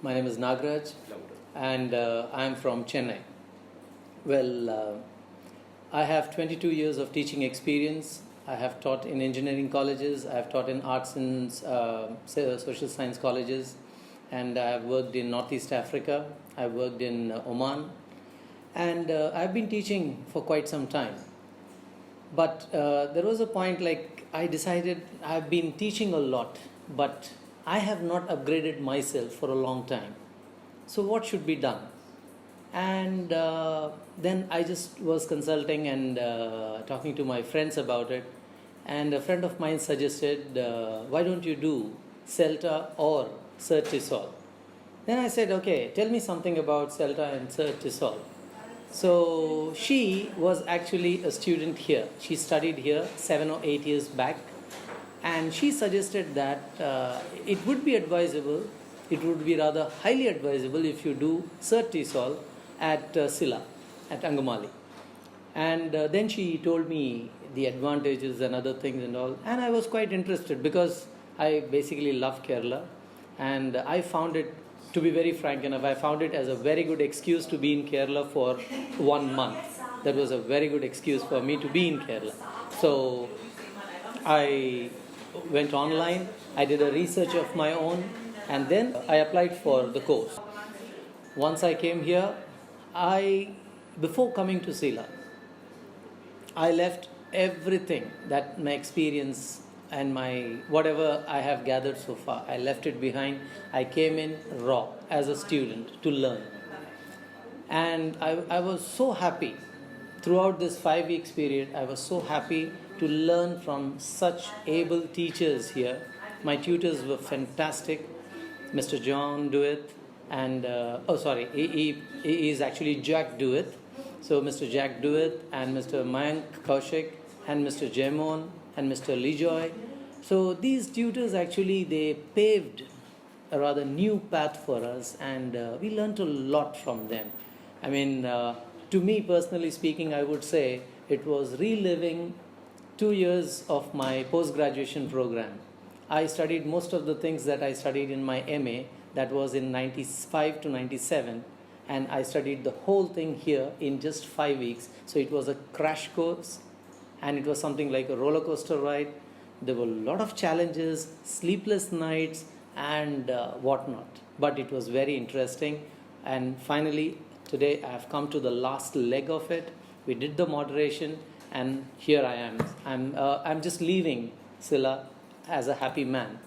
My name is Nagaraj and I am from Chennai. Well, I have 22 years of teaching experience. I have taught in engineering colleges, I have taught in arts and social science colleges, and I have worked in Northeast Africa, I have worked in Oman, and I have been teaching for quite some time. But there was a point like I decided I have been teaching a lot, but I have not upgraded myself for a long time. So what should be done? And then I just was consulting and talking to my friends about it. And a friend of mine suggested, why don't you do CELTA or CertTESOL? Then I said, okay, tell me something about CELTA and CertTESOL. So she was actually a student here. She studied here 7 or 8 years back. And she suggested that it would be advisable, it would be rather highly advisable if you do CertTESOL at Silla, at Angamali. And then she told me the advantages and other things and all. And I was quite interested because I basically love Kerala. And I found it, to be very frank enough, I found it as a very good excuse to be in Kerala for 1 month. That was a very good excuse for me to be in Kerala. So I went online, I did a research of my own, and then I applied for the course. Once I came here, before coming to Sila, I left everything that my experience and my whatever I have gathered so far, I left it behind. I came in raw as a student to learn. And I was so happy throughout this 5 weeks period. I was so happy to learn from such able teachers here. My tutors were fantastic. Mr. John Dewitt and he is actually Jack Dewitt. So Mr. Jack Dewitt and Mr. Mayank Kaushik and Mr. Jemon and Mr. Lejoy. So these tutors actually, they paved a rather new path for us, and we learned a lot from them. I mean, to me personally speaking, I would say it was reliving 2 years of my post-graduation program. I studied most of the things that I studied in my MA, that was in 95 to 97, and I studied the whole thing here in just 5 weeks. So it was a crash course, and it was something like a roller coaster ride. There were a lot of challenges, sleepless nights, and whatnot. But it was very interesting, and finally today I have come to the last leg of it. We did the moderation, and here I am. I'm just leaving Silla as a happy man.